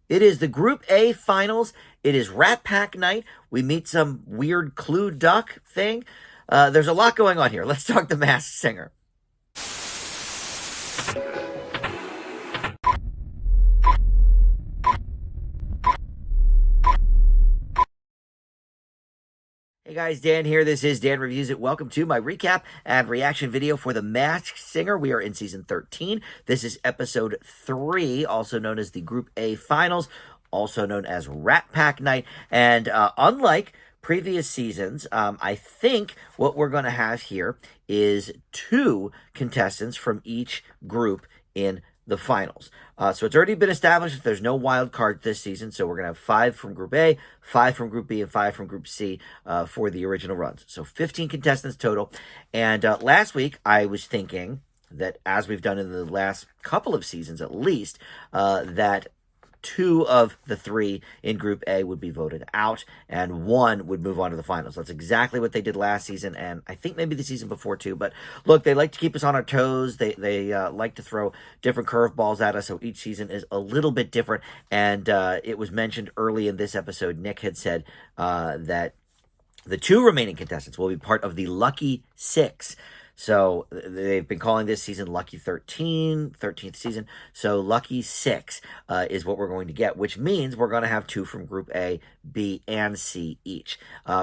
It is the Group A finals. It is Rat Pack night. We meet some weird Clue Duck thing. There's a lot going on here. Let's talk The Masked Singer. Hey guys, Dan here. This is Dan Reviews It. Welcome to my recap and reaction video for The Masked Singer. We are in season 13. This is episode 3, also known as the Group A Finals, also known as Rat Pack Night. And unlike previous seasons, I think what we're going to have here is 2 contestants from each group in the finals. So it's already been established that there's no wild card this season, so we're going to have 5 from Group A, 5 from Group B, and 5 from Group C for the original runs. So 15 contestants total. And last week, I was thinking that, as we've done in the last couple of seasons at least, that 2 of the 3 in Group A would be voted out, and 1 would move on to the finals. That's exactly what they did last season, and I think maybe the season before too. But look, they like to keep us on our toes. They like to throw different curveballs at us, so each season is a little bit different. And it was mentioned early in this episode, Nick had said that the 2 remaining contestants will be part of the Lucky 6. So they've been calling this season Lucky 13, 13th season. So Lucky 6 is what we're going to get, which means we're going to have 2 from Group A, B, and C each.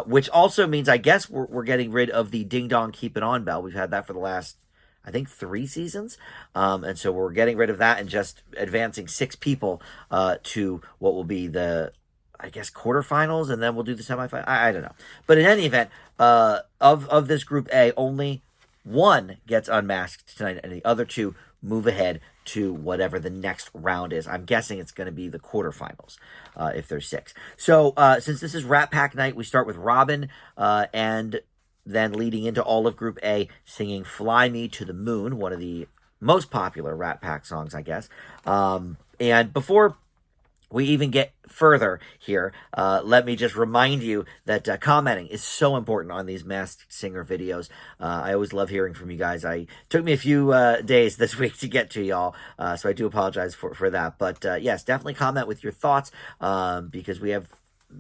Which also means, I guess, we're getting rid of the Ding Dong Keep It On bell. We've had that for the last, I think, 3 seasons. And so we're getting rid of that and just advancing 6 people to what will be the, I guess, quarterfinals, and then we'll do the semifinal. I don't know. But in any event, of this Group A, only 1 gets unmasked tonight, and the other 2 move ahead to whatever the next round is. I'm guessing it's going to be the quarterfinals, if there's 6. So, since this is Rat Pack night, we start with Robin, and then leading into all of Group A, singing Fly Me to the Moon, one of the most popular Rat Pack songs, I guess. And before we even get further here, let me just remind you that commenting is so important on these Masked Singer videos. I always love hearing from you guys. It took me a few days this week to get to y'all, so I do apologize for that. But yes, definitely comment with your thoughts, because we have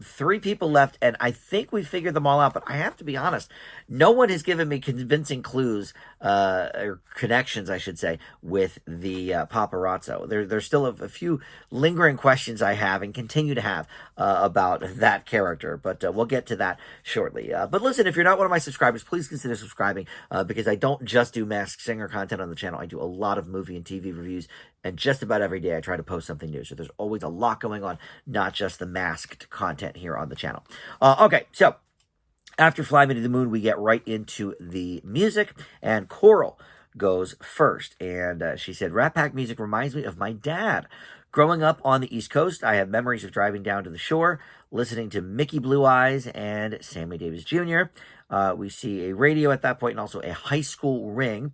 3 people left, and I think we figured them all out, but I have to be honest, no one has given me convincing clues, or connections, I should say, with the paparazzo. There's still a few lingering questions I have and continue to have about that character, but we'll get to that shortly. But listen, if you're not one of my subscribers, please consider subscribing, because I don't just do Masked Singer content on the channel. I do a lot of movie and TV reviews, and just about every day I try to post something new. So there's always a lot going on, not just the masked content here on the channel. Okay, so after Fly Me to the Moon, we get right into the music, and Coral goes first. And she said, Rat Pack music reminds me of my dad. Growing up on the East Coast, I have memories of driving down to the shore, listening to Mickey Blue Eyes and Sammy Davis Jr. We see a radio at that point and also a high school ring.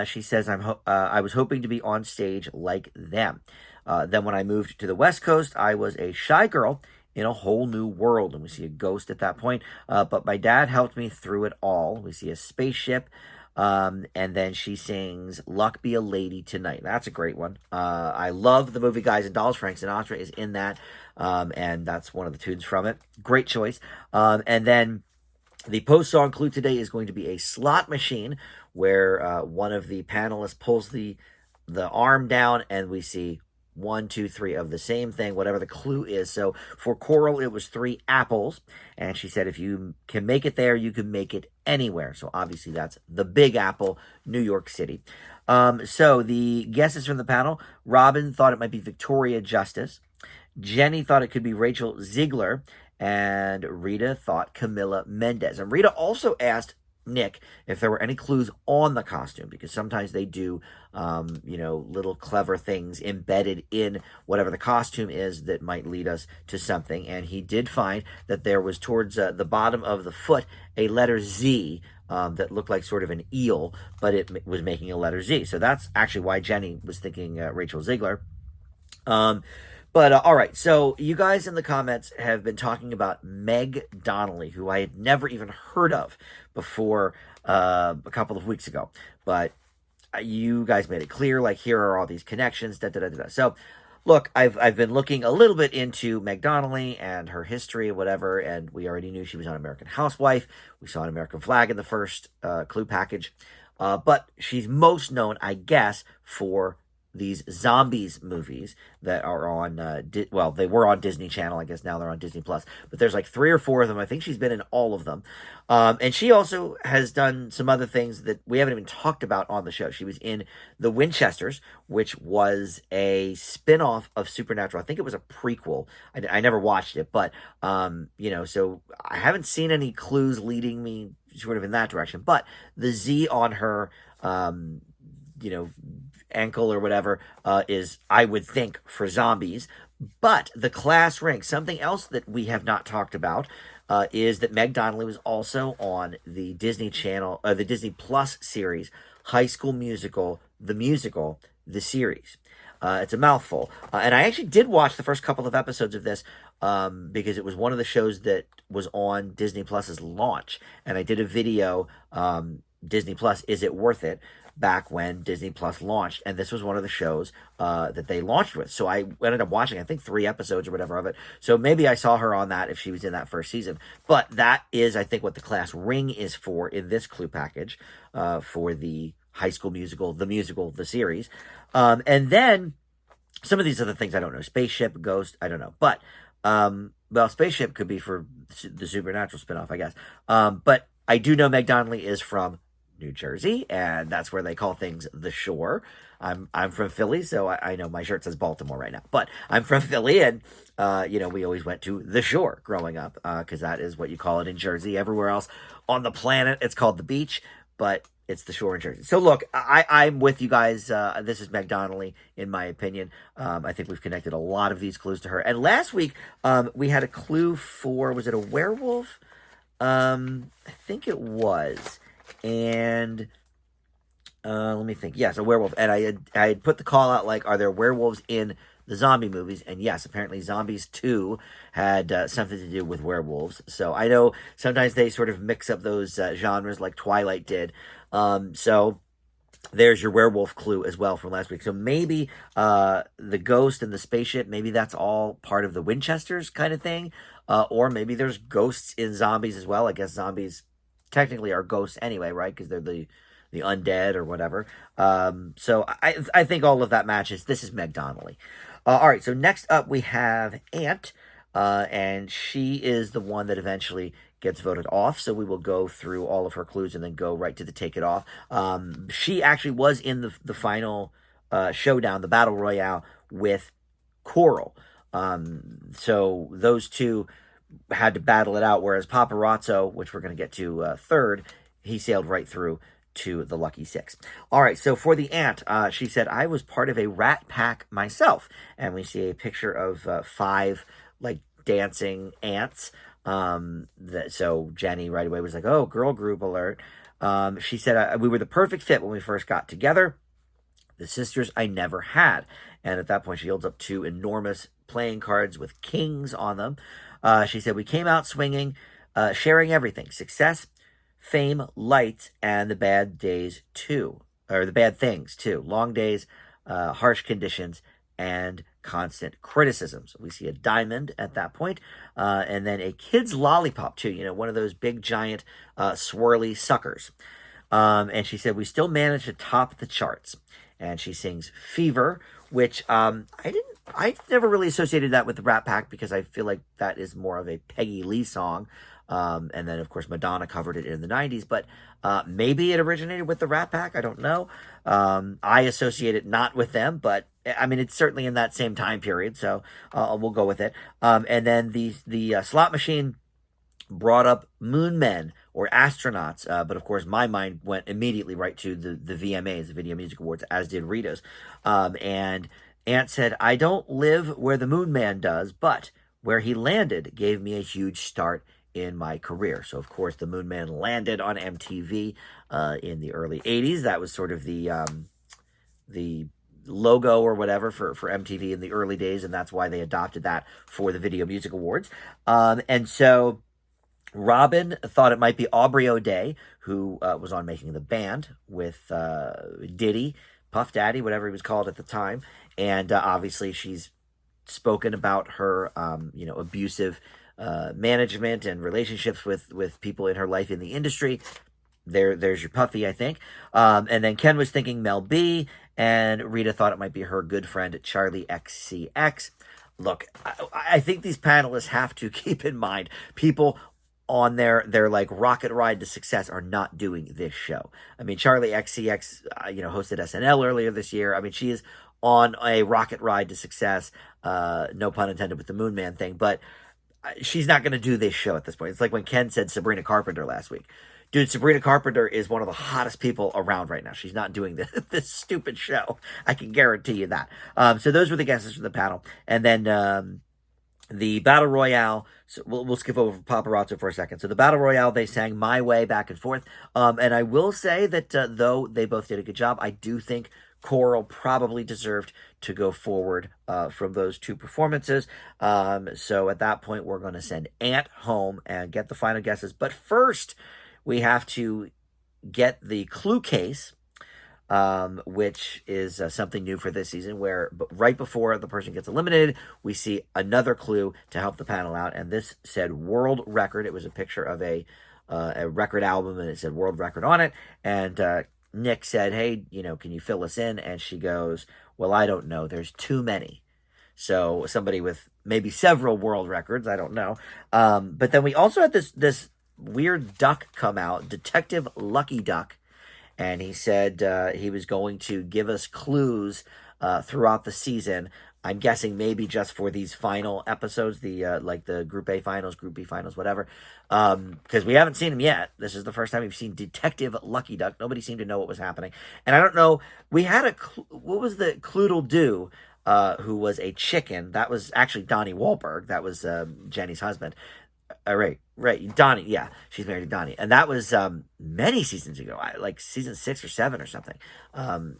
She says, I was hoping to be on stage like them. Then when I moved to the West Coast, I was a shy girl in a whole new world. And we see a ghost at that point. But my dad helped me through it all. We see a spaceship. And then she sings Luck Be a Lady Tonight. That's a great one. I love the movie Guys and Dolls. Frank Sinatra is in that. And that's one of the tunes from it. Great choice. And then the post-song clue today is going to be a slot machine where one of the panelists pulls the arm down, and we see 1, 2, 3 of the same thing, whatever the clue is. So for Coral, it was 3 apples, and she said if you can make it there, you can make it anywhere. So obviously that's the Big Apple, New York City. So the guesses from the panel: Robin thought it might be Victoria Justice. Jenny thought it could be Rachel Ziegler. And Rita thought Camila Mendez. And Rita also asked Nick if there were any clues on the costume, because sometimes they do, little clever things embedded in whatever the costume is that might lead us to something. And he did find that there was towards the bottom of the foot a letter Z that looked like sort of an eel, but it was making a letter Z. So that's actually why Jenny was thinking Rachel Ziegler. But all right, so you guys in the comments have been talking about Meg Donnelly, who I had never even heard of before a couple of weeks ago. But you guys made it clear, like, here are all these connections, da da da da. So look, I've been looking a little bit into Meg Donnelly and her history, whatever, and we already knew she was on American Housewife. We saw an American Flag in the first clue package, but she's most known, I guess, for these zombies movies that are on well, they were on Disney Channel. I guess now they're on Disney Plus, but there's like 3 or 4 of them. I think she's been in all of them. And she also has done some other things that we haven't even talked about on the show. She was in The Winchesters, which was a spin-off of Supernatural. I think it was a prequel. I never watched it, but so I haven't seen any clues leading me sort of in that direction. But the Z on her ankle or whatever is, I would think, for zombies. But the class rank, something else that we have not talked about, is that Meg Donnelly was also on the Disney Channel, the Disney Plus series, High School Musical, the series. It's a mouthful. And I actually did watch the first couple of episodes of this because it was one of the shows that was on Disney Plus's launch. And I did a video, Disney Plus, Is It Worth It? Back when Disney Plus launched, and this was one of the shows that they launched with. So I ended up watching, I think, 3 episodes or whatever of it. So maybe I saw her on that if she was in that first season. But that is, I think, what the class ring is for in this clue package for the High School Musical, the series. And then some of these other things I don't know. Spaceship, Ghost, I don't know. But, well, Spaceship could be for the Supernatural spinoff, I guess. But I do know Meg Donnelly is from New Jersey, and that's where they call things the Shore. I'm from Philly, so I know my shirt says Baltimore right now, but I'm from Philly, and we always went to the Shore growing up because that is what you call it in Jersey. Everywhere else on the planet, it's called the beach, but it's the Shore in Jersey. So look, I'm with you guys. This is Meg Donnelly, in my opinion. I think we've connected a lot of these clues to her. And last week, we had a clue for, was it a werewolf? I think it was. And let me think. Yes, a werewolf. And I had put the call out like, are there werewolves in the zombie movies? And yes, apparently Zombies 2 had something to do with werewolves. So I know sometimes they sort of mix up those genres like Twilight did. So there's your werewolf clue as well from last week. So maybe the ghost and the spaceship, maybe that's all part of the Winchesters kind of thing. Or maybe there's ghosts in zombies as well. I guess zombies technically are ghosts anyway, right? Because they're the undead or whatever. So I think all of that matches. This is Meg Donnelly. All right, so next up we have Ant, and she is the one that eventually gets voted off. So we will go through all of her clues and then go right to the take it off. She actually was in the final showdown, the battle royale with Coral. So those two had to battle it out, whereas Paparazzo, which we're going to get to third, he sailed right through to the Lucky Six. All right, so for the Ant, she said, I was part of a rat pack myself. And we see a picture of 5, like, dancing ants. So Jenny right away was like, oh, girl group alert. She said, we were the perfect fit when we first got together. The sisters I never had. And at that point, she holds up 2 enormous playing cards with kings on them. She said, we came out swinging, sharing everything, success, fame, lights, and the bad days too, or the bad things too, long days, harsh conditions, and constant criticisms. We see a diamond at that point, and then a kid's lollipop too, one of those big, giant, swirly suckers. And she said, we still managed to top the charts. And she sings Fever, which I never really associated that with the Rat Pack because I feel like that is more of a Peggy Lee song. And then, of course, Madonna covered it in the 90s. But maybe it originated with the Rat Pack. I don't know. I associate it not with them, but I mean, it's certainly in that same time period. So we'll go with it. And then the slot machine brought up moon men or astronauts, but of course my mind went immediately right to the VMAs, the Video Music Awards, as did Rita's. And Ant said, I don't live where the moon man does, but where he landed gave me a huge start in my career. So of course the moon man landed on MTV in the early 80s. That was sort of the logo or whatever for MTV in the early days, and that's why they adopted that for the Video Music Awards. And so Robin thought it might be Aubrey O'Day, who was on Making the Band with Diddy, Puff Daddy, whatever he was called at the time. And obviously she's spoken about her, abusive management and relationships with people in her life in the industry. There's your Puffy, I think. And then Ken was thinking Mel B, and Rita thought it might be her good friend Charlie XCX. Look, I think these panelists have to keep in mind people on their like rocket ride to success are not doing this show. I mean, Charlie XCX, hosted SNL earlier this year. I mean, she is on a rocket ride to success. No pun intended with the Moon Man thing, but she's not going to do this show at this point. It's like when Ken said Sabrina Carpenter last week. Dude, Sabrina Carpenter is one of the hottest people around right now. She's not doing this stupid show. I can guarantee you that. So those were the guesses from the panel. And then the Battle Royale, so we'll skip over Paparazzo for a second. So the Battle Royale, they sang My Way back and forth. And I will say that though they both did a good job, I do think Coral probably deserved to go forward from those two performances. So at that point, we're going to send Ant home and get the final guesses. But first, we have to get the clue case, which is something new for this season, where right before the person gets eliminated, we see another clue to help the panel out. And this said world record. It was a picture of a record album, and it said world record on it. And Nick said, hey, can you fill us in? And she goes, well, I don't know. There's too many. So somebody with maybe several world records, I don't know. But then we also had this weird duck come out, Detective Lucky Duck, and he said he was going to give us clues throughout the season. I'm guessing maybe just for these final episodes, the Group A finals, Group B finals, whatever, because we haven't seen him yet. This is the first time we've seen Detective Lucky Duck. Nobody seemed to know what was happening, and I don't know. We had what was the Cloodle Doo, who was a chicken? That was actually Donnie Wahlberg. That was Jenny's husband. Right. Donnie, yeah, she's married to Donnie. And that was many seasons ago, like season 6 or 7 or something.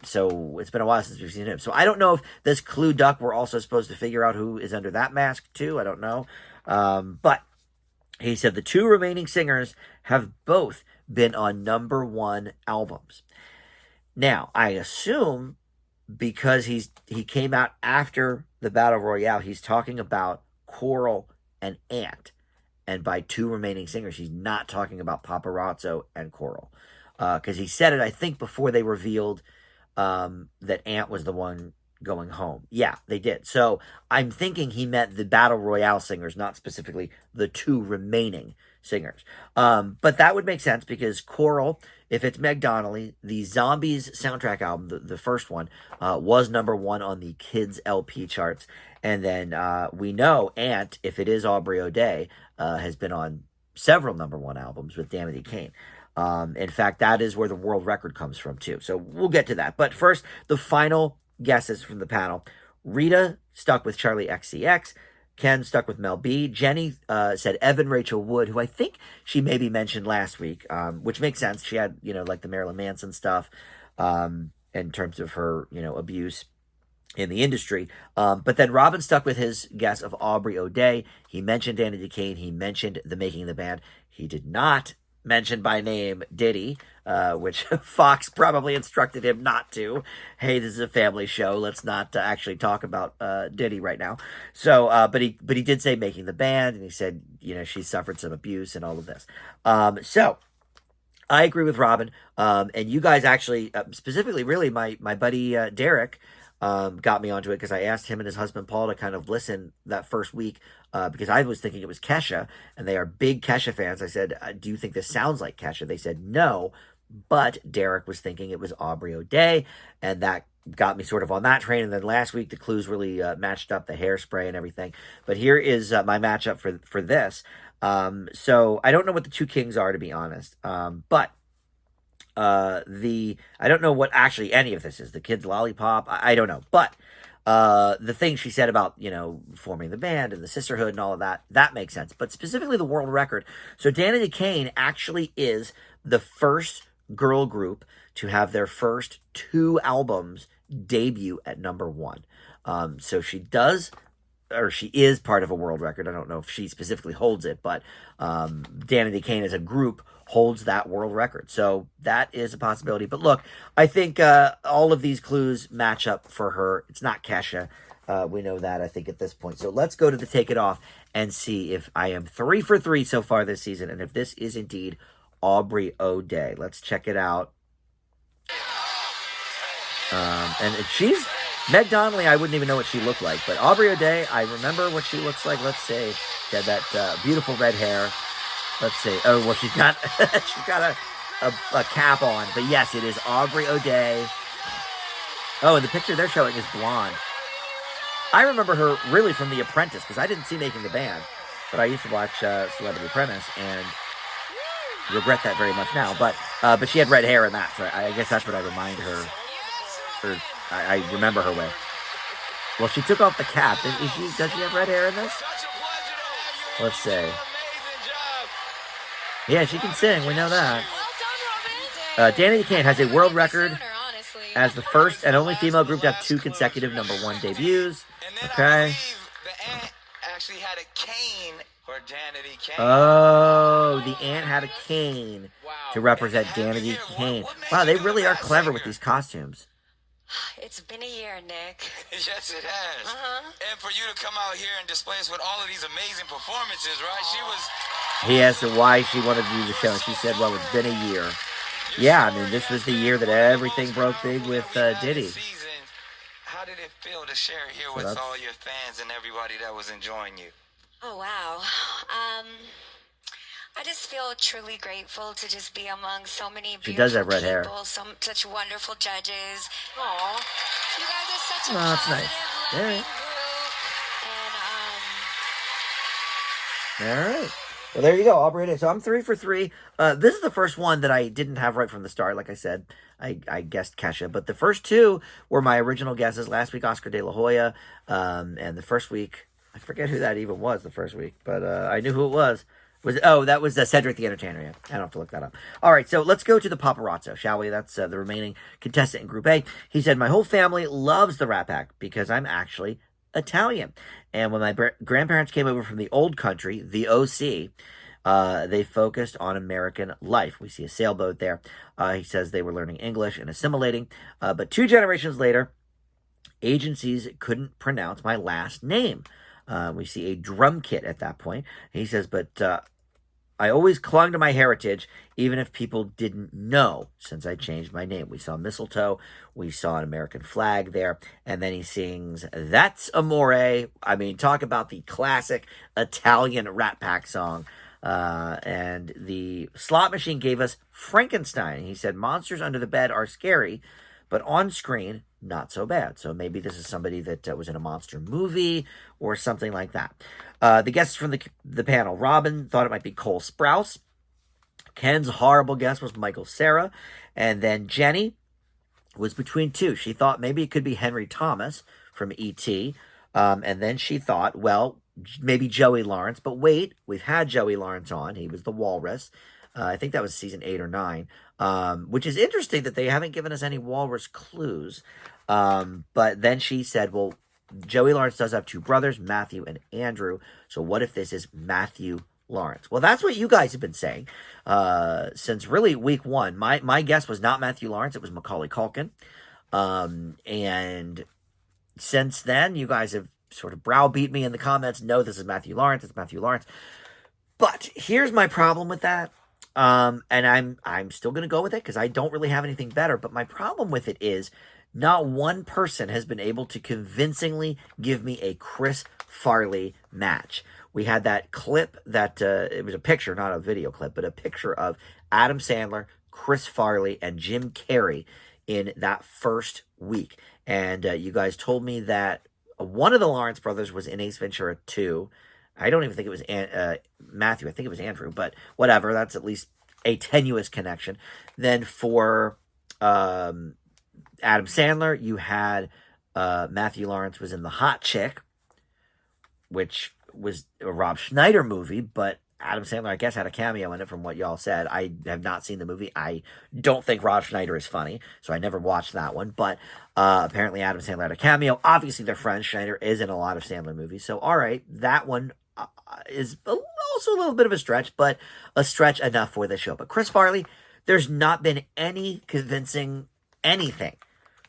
So it's been a while since we've seen him. So I don't know if this Clue Duck, we're also supposed to figure out who is under that mask too. I don't know. But he said the two remaining singers have both been on #1 albums. Now, I assume because he came out after the Battle Royale, he's talking about Coral and Ant. And by two remaining singers, he's not talking about Paparazzo and Coral. Because he said it, I think, before they revealed that Ant was the one going home. Yeah, they did. So I'm thinking he meant the Battle Royale singers, not specifically the two remaining singers. But that would make sense because Coral, if it's Meg Donnelly, the Zombies soundtrack album, the first one, was #1 on the Kids LP charts. And then we know Ant, if it is Aubrey O'Day, has been on several #1 albums with Danity Kane. In fact, that is where the world record comes from, too. So we'll get to that. But first, the final guesses from the panel. Rita stuck with Charlie XCX. Ken stuck with Mel B. Jenny said Evan Rachel Wood, who I think she maybe mentioned last week, which makes sense. She had, like the Marilyn Manson stuff in terms of her, abuse in the industry. But then Robin stuck with his guess of Aubrey O'Day. He mentioned Danity Kane. He mentioned the Making the Band. He did not mention by name Diddy, which Fox probably instructed him not to. Hey, this is a family show. Let's not actually talk about Diddy right now. So, but he did say Making the Band, and he said, she suffered some abuse and all of this. So I agree with Robin. And you guys actually, specifically, really, my buddy Derek, got me onto it because I asked him and his husband Paul to kind of listen that first week because I was thinking it was Kesha, and they are big Kesha fans. I said, do you think this sounds like Kesha? They said no, but Derek was thinking it was Aubrey O'Day, and that got me sort of on that train. And then last week the clues really matched up, the hairspray and everything. But here is my matchup for this. So I don't know what the two kings are, to be honest, but I don't know what actually any of this is. The Kids Lollipop, I don't know. But the thing she said about, forming the band and the sisterhood and all of that makes sense. But specifically the world record. So Danity Kane actually is the first girl group to have their first 2 albums debut at #1. So she does or she is part of a world record. I don't know if she specifically holds it, but Danity Kane as a group holds that world record. So that is a possibility. But look, I think all of these clues match up for her. It's not Kesha. We know that, I think, at this point. So let's go to the Take It Off and see if I am 3 for 3 so far this season, and if this is indeed Aubrey O'Day. Let's check it out. And if she's Meg Donnelly, I wouldn't even know what she looked like. But Aubrey O'Day, I remember what she looks like. Let's say she had that beautiful red hair. Let's see. Oh, well, she's got a cap on. But yes, it is Aubrey O'Day. Oh, and the picture they're showing is blonde. I remember her really from The Apprentice, because I didn't see Making the Band, but I used to watch Celebrity Apprentice, and regret that very much now. But she had red hair in that, so I guess that's what I remind her, or I remember her with. Well, she took off the cap. Does she have red hair in this? Let's see. Yeah, she can sing. We know that. Danity Kane has a world record as the first and only female group to have 2 consecutive #1 debuts. Okay. Actually had a cane for Danity Kane. Oh, the ant had a cane to represent Danity Kane. Wow, they really are clever with these costumes. It's been a year, Nick. Yes, it has. And for you to come out here and display us with all of these amazing performances, right? He asked her why she wanted to do the show, and she said, well, it's been a year. Yeah, I mean, this was the year that everything broke big with Diddy. How did it feel to share here with all your fans and everybody that was enjoying you? Oh, wow. I just feel truly grateful to just be among so many beautiful She does have red hair. Such wonderful judges. Aw, you guys are such a that's positive, nice. loving Yeah. group. And All right. Well, there you go, Aubrey O'Day. So I'm 3 for 3. This is the first one that I didn't have right from the start. Like I said, I guessed Kesha. But the first 2 were my original guesses. Last week, Oscar De La Hoya. And the first week, I forget who that even was the first week. But I knew who it was. That was Cedric the Entertainer. Yeah, I don't have to look that up. All right, so let's go to the paparazzo, shall we? That's the remaining contestant in Group A. He said, my whole family loves the Rat Pack because I'm actually Italian. And when my grandparents came over from the old country, the OC, they focused on American life. We see a sailboat there. He says they were learning English and assimilating. But 2 generations later, agencies couldn't pronounce my last name. We see a drum kit at that point. He says, but I always clung to my heritage, even if people didn't know, since I changed my name. We saw mistletoe. We saw an American flag there. And then he sings, That's Amore. I mean, talk about the classic Italian Rat Pack song. And the slot machine gave us Frankenstein. He said, monsters under the bed are scary, but on screen, not so bad. So maybe this is somebody that was in a monster movie or something like that. The guests from the panel, Robin thought it might be Cole Sprouse. Ken's horrible guess was Michael Cera. And then Jenny was between 2. She thought maybe it could be Henry Thomas from E.T. And then she thought, well, maybe Joey Lawrence. But wait, we've had Joey Lawrence on. He was the Walrus. I think that was season 8 or 9, which is interesting that they haven't given us any Walrus clues. But then she said, well, Joey Lawrence does have 2 brothers, Matthew and Andrew. So what if this is Matthew Lawrence? Well, that's what you guys have been saying since really week 1. My guess was not Matthew Lawrence. It was Macaulay Culkin. And since then, you guys have sort of browbeat me in the comments. No, this is Matthew Lawrence. It's Matthew Lawrence. But here's my problem with that. And I'm still going to go with it because I don't really have anything better. But my problem with it is not one person has been able to convincingly give me a Chris Farley match. We had that clip that, it was a picture, not a video clip, but a picture of Adam Sandler, Chris Farley, and Jim Carrey in that first week. And you guys told me that one of the Lawrence brothers was in Ace Ventura 2. I don't even think it was Matthew. I think it was Andrew, but whatever. That's at least a tenuous connection. Then for Adam Sandler, you had Matthew Lawrence was in The Hot Chick, which was a Rob Schneider movie, but Adam Sandler, I guess, had a cameo in it from what y'all said. I have not seen the movie. I don't think Rob Schneider is funny, so I never watched that one. But apparently Adam Sandler had a cameo. Obviously, they're friends. Schneider is in a lot of Sandler movies. So, all right, that one is also a little bit of a stretch, but a stretch enough for the show. But Chris Farley, there's not been any convincing anything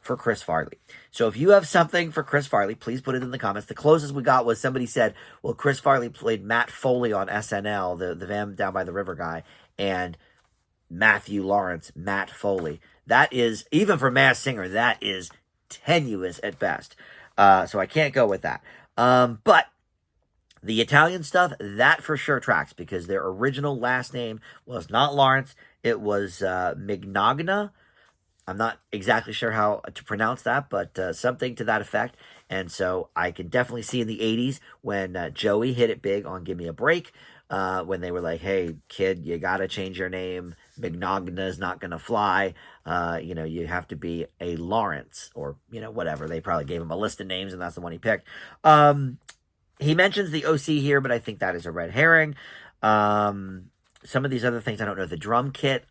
for Chris Farley. So if you have something for Chris Farley, please put it in the comments. The closest we got was somebody said, well, Chris Farley played Matt Foley on SNL, the Van Down by the River guy, and Matthew Lawrence, Matt Foley. That is, even for Masked Singer, that is tenuous at best. So I can't go with that. But the Italian stuff, that for sure tracks, because their original last name was not Lawrence, it was Mignaga. I'm not exactly sure how to pronounce that, but something to that effect. And so I can definitely see in the 80s when Joey hit it big on Give Me a Break, when they were like, hey, kid, you got to change your name. Mignaga is not going to fly. You have to be a Lawrence or, whatever. They probably gave him a list of names, and that's the one he picked. He mentions the OC here, but I think that is a red herring. Some of these other things, I don't know. The drum kit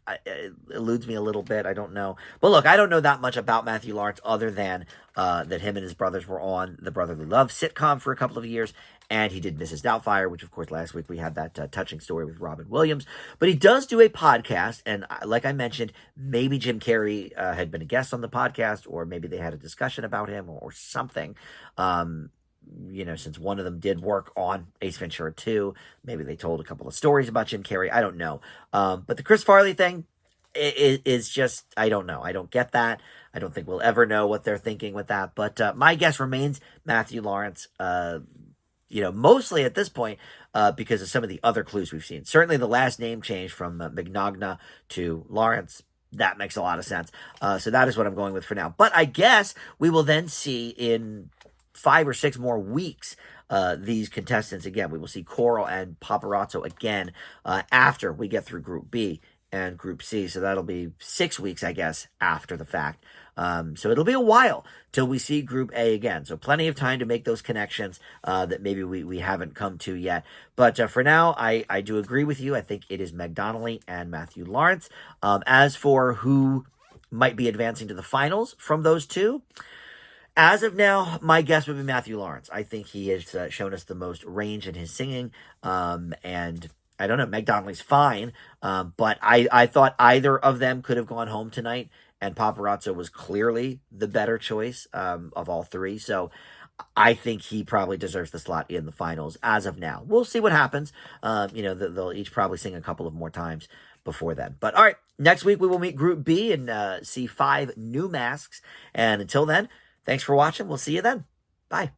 eludes me a little bit. I don't know. But look, I don't know that much about Matthew Lawrence other than that him and his brothers were on the Brotherly Love sitcom for a couple of years. And he did Mrs. Doubtfire, which, of course, last week we had that touching story with Robin Williams. But he does do a podcast. And like I mentioned, maybe Jim Carrey had been a guest on the podcast, or maybe they had a discussion about him or something. Since one of them did work on Ace Ventura 2, maybe they told a couple of stories about Jim Carrey. I don't know. But the Chris Farley thing is just, I don't know. I don't get that. I don't think we'll ever know what they're thinking with that. But my guess remains Matthew Lawrence, mostly at this point because of some of the other clues we've seen. Certainly the last name change from Mignaga to Lawrence. That makes a lot of sense. So that is what I'm going with for now. But I guess we will then see in 5 or 6 more weeks these contestants again. We will see Coral and Paparazzo again after we get through Group B and Group C. So that'll be 6 weeks, I guess, after the fact. So it'll be a while till we see Group A again. So plenty of time to make those connections that maybe we haven't come to yet. But for now, I do agree with you. I think it is Meg Donnelly and Matthew Lawrence. As for who might be advancing to the finals from those two, as of now, my guess would be Matthew Lawrence. I think he has shown us the most range in his singing. And I don't know, Meg Donnelly's fine. But I thought either of them could have gone home tonight. And Paparazzo was clearly the better choice of all three. So I think he probably deserves the slot in the finals as of now. We'll see what happens. They'll each probably sing a couple of more times before then. But all right, next week we will meet Group B and see 5 new masks. And until then, thanks for watching. We'll see you then. Bye.